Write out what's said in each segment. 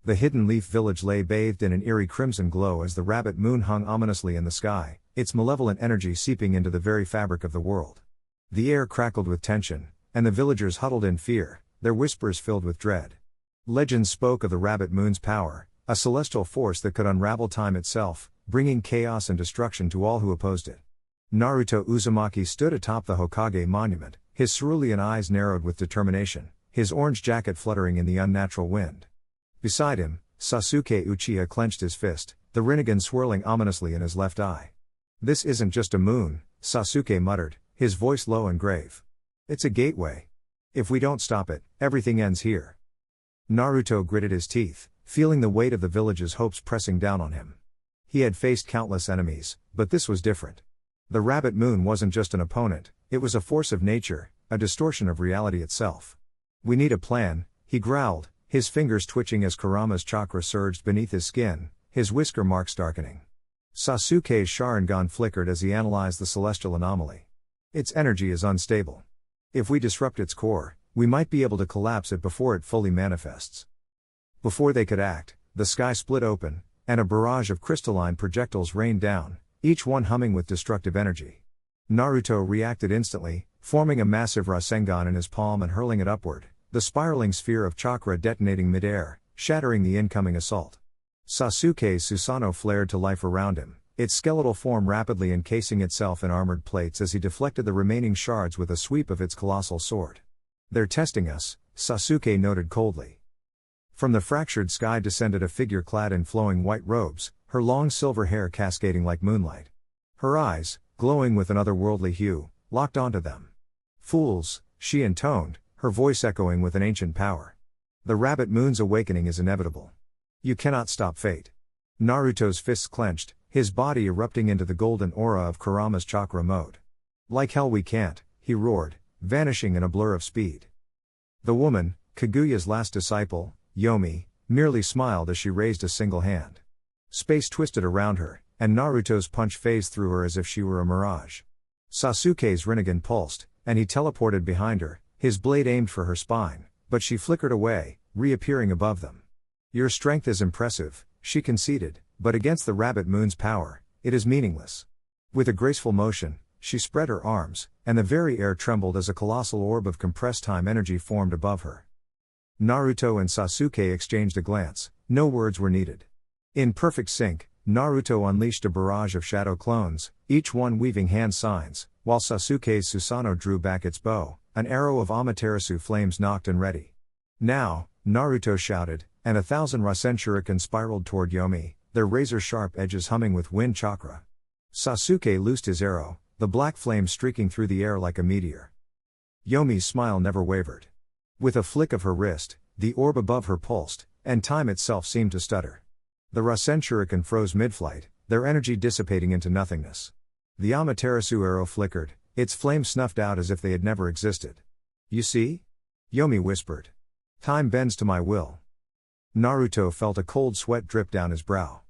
The Hidden Leaf village lay bathed in an eerie crimson glow as the rabbit moon hung ominously in the sky, its malevolent energy seeping into the very fabric of the world. The air crackled with tension, and the villagers huddled in fear, their whispers filled with dread. Legends spoke of the rabbit moon's power, a celestial force that could unravel time itself, bringing chaos and destruction to all who opposed it. Naruto Uzumaki stood atop the Hokage monument, his cerulean eyes narrowed with determination, his orange jacket fluttering in the unnatural wind. Beside him, Sasuke Uchiha clenched his fist, the rinnegan swirling ominously in his left eye. "This isn't just a moon," Sasuke muttered, his voice low and grave. "It's a gateway. If we don't stop it, everything ends here." Naruto gritted his teeth, feeling the weight of the village's hopes pressing down on him. He had faced countless enemies, but this was different. The rabbit moon wasn't just an opponent, it was a force of nature, a distortion of reality itself. "We need a plan," he growled, his fingers twitching as Kurama's chakra surged beneath his skin, his whisker marks darkening. Sasuke's Sharingan flickered as he analyzed the celestial anomaly. "Its energy is unstable. If we disrupt its core, we might be able to collapse it before it fully manifests." Before they could act, the sky split open, and a barrage of crystalline projectiles rained down, each one humming with destructive energy. Naruto reacted instantly, forming a massive Rasengan in his palm and hurling it upward, the spiraling sphere of chakra detonating midair, shattering the incoming assault. Sasuke's Susanoo flared to life around him, its skeletal form rapidly encasing itself in armored plates as he deflected the remaining shards with a sweep of its colossal sword. "They're testing us," Sasuke noted coldly. From the fractured sky descended a figure clad in flowing white robes, her long silver hair cascading like moonlight. Her eyes, glowing with an otherworldly hue, locked onto them. "Fools," she intoned, her voice echoing with an ancient power. "The rabbit moon's awakening is inevitable. You cannot stop fate." Naruto's fists clenched, his body erupting into the golden aura of Kurama's chakra mode. "Like hell we can't," he roared, vanishing in a blur of speed. The woman, Kaguya's last disciple, Yomi, merely smiled as she raised a single hand. Space twisted around her, and Naruto's punch phased through her as if she were a mirage. Sasuke's rinnegan pulsed, and he teleported behind her, his blade aimed for her spine, but she flickered away, reappearing above them. "Your strength is impressive," she conceded, "but against the rabbit moon's power, it is meaningless." With a graceful motion, she spread her arms, and the very air trembled as a colossal orb of compressed time energy formed above her. Naruto and Sasuke exchanged a glance, no words were needed. In perfect sync, Naruto unleashed a barrage of shadow clones, each one weaving hand signs, while Sasuke's Susanoo drew back its bow, an arrow of Amaterasu flames nocked and ready. "Now," Naruto shouted, and 1,000 Rasen shurikens spiraled toward Yomi, their razor-sharp edges humming with wind chakra. Sasuke loosed his arrow, the black flame streaking through the air like a meteor. Yomi's smile never wavered. With a flick of her wrist, the orb above her pulsed, and time itself seemed to stutter. The Rasen shuriken froze mid-flight, their energy dissipating into nothingness. The Amaterasu arrow flickered, its flame snuffed out as if they had never existed. "You see?" Yomi whispered. "Time bends to my will." Naruto felt a cold sweat drip down his brow.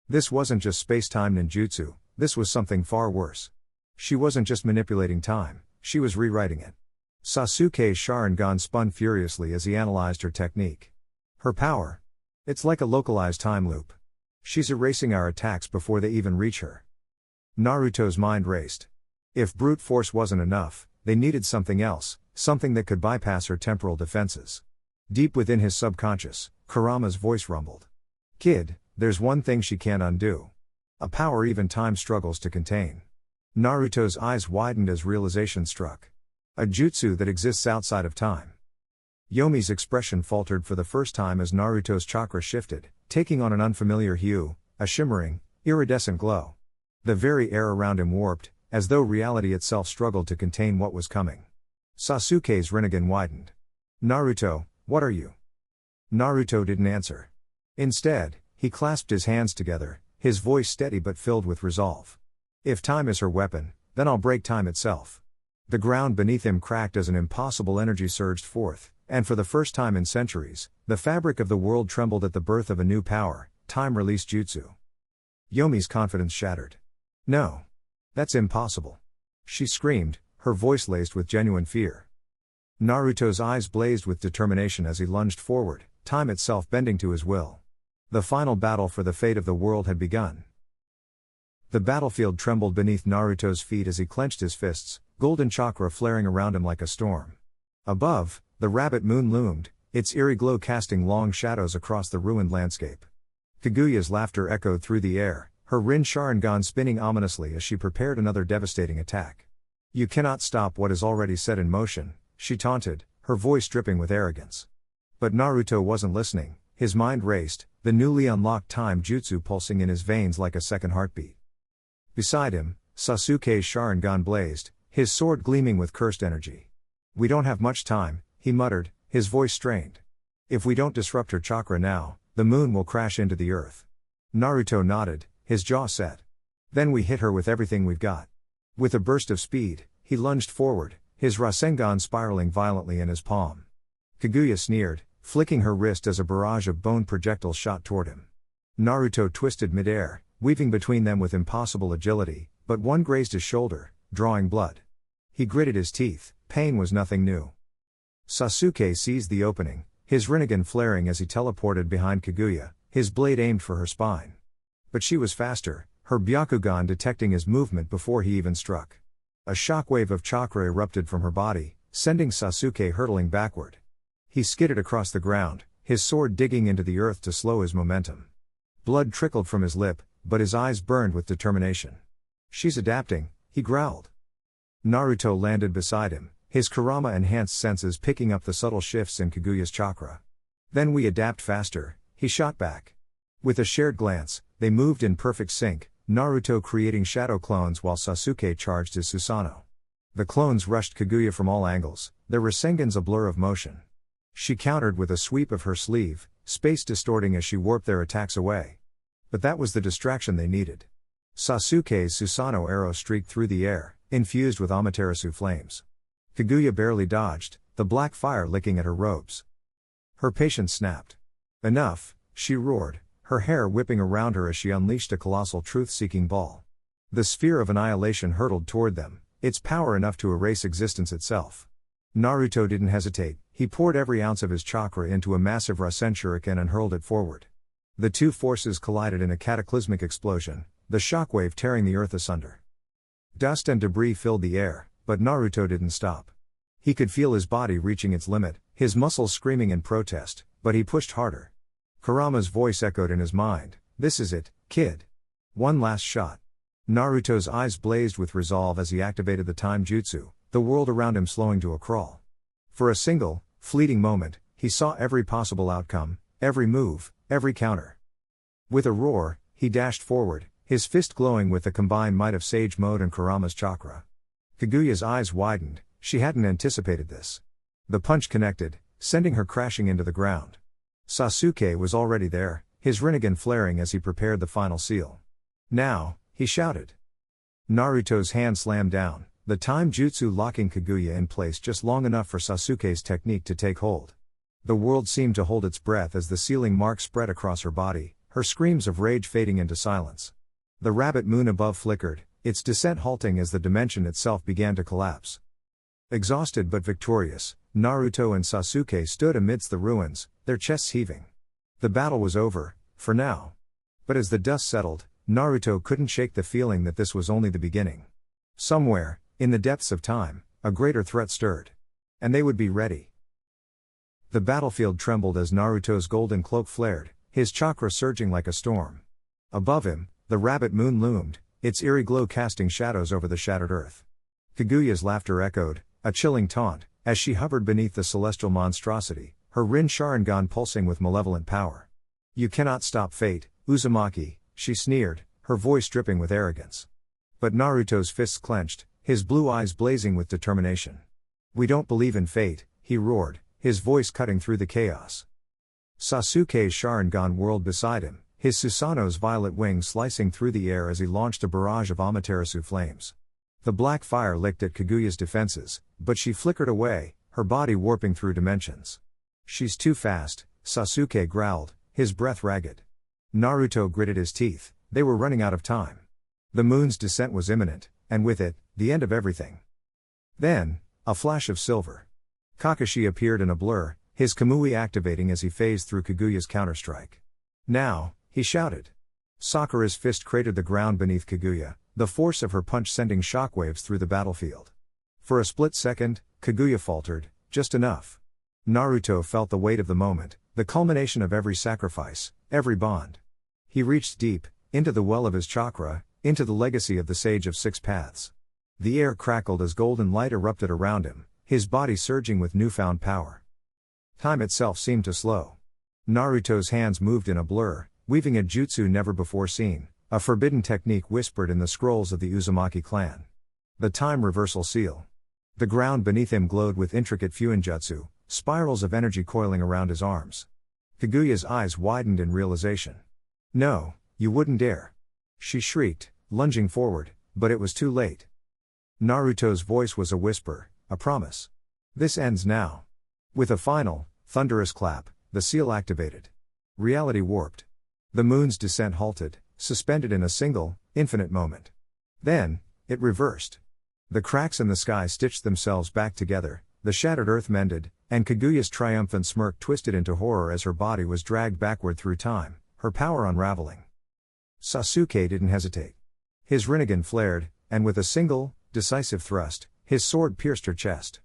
This wasn't just space-time ninjutsu, this was something far worse. She wasn't just manipulating time, she was rewriting it. Sasuke's Sharingan spun furiously as he analyzed her technique. "Her power. It's like a localized time loop. She's erasing our attacks before they even reach her." Naruto's mind raced. If brute force wasn't enough, they needed something else, something that could bypass her temporal defenses. Deep within his subconscious, Kurama's voice rumbled. "Kid, there's one thing she can't undo. A power even time struggles to contain." Naruto's eyes widened as realization struck. A jutsu that exists outside of time. Yomi's expression faltered for the first time as Naruto's chakra shifted, taking on an unfamiliar hue, a shimmering, iridescent glow. The very air around him warped, as though reality itself struggled to contain what was coming. Sasuke's rinnegan widened. "Naruto, what are you?" Naruto didn't answer. Instead, he clasped his hands together, his voice steady but filled with resolve. "If time is her weapon, then I'll break time itself." The ground beneath him cracked as an impossible energy surged forth, and for the first time in centuries, the fabric of the world trembled at the birth of a new power, time-released jutsu. Yomi's confidence shattered. "No. That's impossible," she screamed, her voice laced with genuine fear. Naruto's eyes blazed with determination as he lunged forward, time itself bending to his will. The final battle for the fate of the world had begun. The battlefield trembled beneath Naruto's feet as he clenched his fists, golden chakra flaring around him like a storm. Above, the rabbit moon loomed, its eerie glow casting long shadows across the ruined landscape. Kaguya's laughter echoed through the air, her Rin Sharingan spinning ominously as she prepared another devastating attack. "You cannot stop what is already set in motion," she taunted, her voice dripping with arrogance. But Naruto wasn't listening, his mind raced, the newly unlocked time jutsu pulsing in his veins like a second heartbeat. Beside him, Sasuke's Sharingan blazed, his sword gleaming with cursed energy. "We don't have much time," he muttered, his voice strained. "If we don't disrupt her chakra now, the moon will crash into the earth." Naruto nodded, his jaw set. "Then we hit her with everything we've got." With a burst of speed, he lunged forward, his Rasengan spiraling violently in his palm. Kaguya sneered, flicking her wrist as a barrage of bone projectiles shot toward him. Naruto twisted midair, weaving between them with impossible agility, but one grazed his shoulder, drawing blood. He gritted his teeth, pain was nothing new. Sasuke seized the opening, his Rinnegan flaring as he teleported behind Kaguya, his blade aimed for her spine. But she was faster, her Byakugan detecting his movement before he even struck. A shockwave of chakra erupted from her body, sending Sasuke hurtling backward. He skidded across the ground, his sword digging into the earth to slow his momentum. Blood trickled from his lip, but his eyes burned with determination. "She's adapting," he growled. Naruto landed beside him, his Kurama-enhanced senses picking up the subtle shifts in Kaguya's chakra. "Then we adapt faster," he shot back. With a shared glance, they moved in perfect sync, Naruto creating shadow clones while Sasuke charged his Susanoo. The clones rushed Kaguya from all angles, their Rasengans a blur of motion. She countered with a sweep of her sleeve, space distorting as she warped their attacks away. But that was the distraction they needed. Sasuke's Susanoo arrow streaked through the air, infused with Amaterasu flames. Kaguya barely dodged, the black fire licking at her robes. Her patience snapped. "Enough," she roared, her hair whipping around her as she unleashed a colossal truth-seeking ball. The sphere of annihilation hurtled toward them, its power enough to erase existence itself. Naruto didn't hesitate, he poured every ounce of his chakra into a massive Rasen Shuriken and hurled it forward. The two forces collided in a cataclysmic explosion, the shockwave tearing the earth asunder. Dust and debris filled the air, but Naruto didn't stop. He could feel his body reaching its limit, his muscles screaming in protest, but he pushed harder. Kurama's voice echoed in his mind, "This is it, kid. One last shot." Naruto's eyes blazed with resolve as he activated the time jutsu, the world around him slowing to a crawl. For a single, fleeting moment, he saw every possible outcome, every move, every counter. With a roar, he dashed forward, his fist glowing with the combined might of Sage Mode and Kurama's chakra. Kaguya's eyes widened, she hadn't anticipated this. The punch connected, sending her crashing into the ground. Sasuke was already there, his Rinnegan flaring as he prepared the final seal. "Now," he shouted. Naruto's hand slammed down, the time jutsu locking Kaguya in place just long enough for Sasuke's technique to take hold. The world seemed to hold its breath as the sealing mark spread across her body, her screams of rage fading into silence. The rabbit moon above flickered, its descent halting as the dimension itself began to collapse. Exhausted but victorious, Naruto and Sasuke stood amidst the ruins, their chests heaving. The battle was over, for now. But as the dust settled, Naruto couldn't shake the feeling that this was only the beginning. Somewhere, in the depths of time, a greater threat stirred. And they would be ready. The battlefield trembled as Naruto's golden cloak flared, his chakra surging like a storm. Above him, the rabbit moon loomed, its eerie glow casting shadows over the shattered earth. Kaguya's laughter echoed, a chilling taunt, as she hovered beneath the celestial monstrosity, her Rin Sharingan pulsing with malevolent power. "You cannot stop fate, Uzumaki," she sneered, her voice dripping with arrogance. But Naruto's fists clenched, his blue eyes blazing with determination. "We don't believe in fate," he roared, his voice cutting through the chaos. Sasuke's Sharingan whirled beside him, his Susanoo's violet wings slicing through the air as he launched a barrage of Amaterasu flames. The black fire licked at Kaguya's defenses, but she flickered away, her body warping through dimensions. "She's too fast," Sasuke growled, his breath ragged. Naruto gritted his teeth, they were running out of time. The moon's descent was imminent, and with it, the end of everything. Then, a flash of silver. Kakashi appeared in a blur, his Kamui activating as he phased through Kaguya's counterstrike. Now, he shouted. Sakura's fist cratered the ground beneath Kaguya, the force of her punch sending shockwaves through the battlefield. For a split second, Kaguya faltered, just enough. Naruto felt the weight of the moment, the culmination of every sacrifice, every bond. He reached deep, into the well of his chakra, into the legacy of the Sage of Six Paths. The air crackled as golden light erupted around him, his body surging with newfound power. Time itself seemed to slow. Naruto's hands moved in a blur, weaving a jutsu never before seen, a forbidden technique whispered in the scrolls of the Uzumaki clan. The time reversal seal. The ground beneath him glowed with intricate fuinjutsu, spirals of energy coiling around his arms. Kaguya's eyes widened in realization. No, you wouldn't dare. She shrieked, lunging forward, but it was too late. Naruto's voice was a whisper, a promise. This ends now. With a final, thunderous clap, the seal activated. Reality warped. The moon's descent halted, suspended in a single, infinite moment. Then, it reversed. The cracks in the sky stitched themselves back together, the shattered earth mended, and Kaguya's triumphant smirk twisted into horror as her body was dragged backward through time, her power unraveling. Sasuke didn't hesitate. His rinnegan flared, and with a single, decisive thrust, his sword pierced her chest.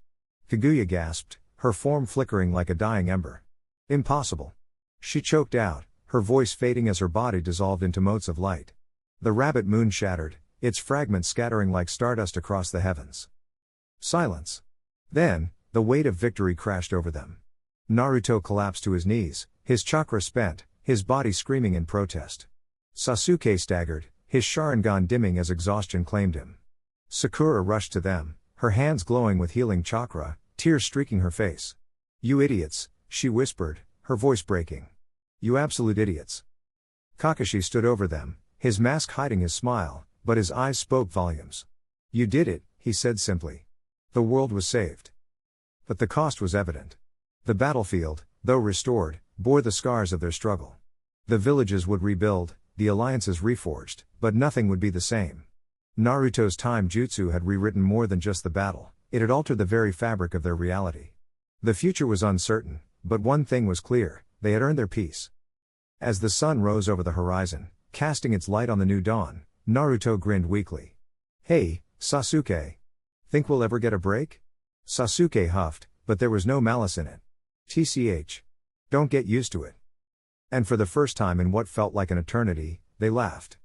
Kaguya gasped, her form flickering like a dying ember. Impossible. She choked out, her voice fading as her body dissolved into motes of light. The rabbit moon shattered, its fragments scattering like stardust across the heavens. Silence. Then, the weight of victory crashed over them. Naruto collapsed to his knees, his chakra spent, his body screaming in protest. Sasuke staggered, his Sharingan dimming as exhaustion claimed him. Sakura rushed to them, her hands glowing with healing chakra, tears streaking her face. You idiots, she whispered, her voice breaking. You absolute idiots. Kakashi stood over them, his mask hiding his smile, but his eyes spoke volumes. You did it, he said simply. The world was saved. But the cost was evident. The battlefield, though restored, bore the scars of their struggle. The villages would rebuild, the alliances reforged, but nothing would be the same. Naruto's time jutsu had rewritten more than just the battle, it had altered the very fabric of their reality. The future was uncertain, but one thing was clear, they had earned their peace. As the sun rose over the horizon, casting its light on the new dawn, Naruto grinned weakly. Hey, Sasuke. Think we'll ever get a break? Sasuke huffed, but there was no malice in it. TCH. Don't get used to it. And for the first time in what felt like an eternity, they laughed.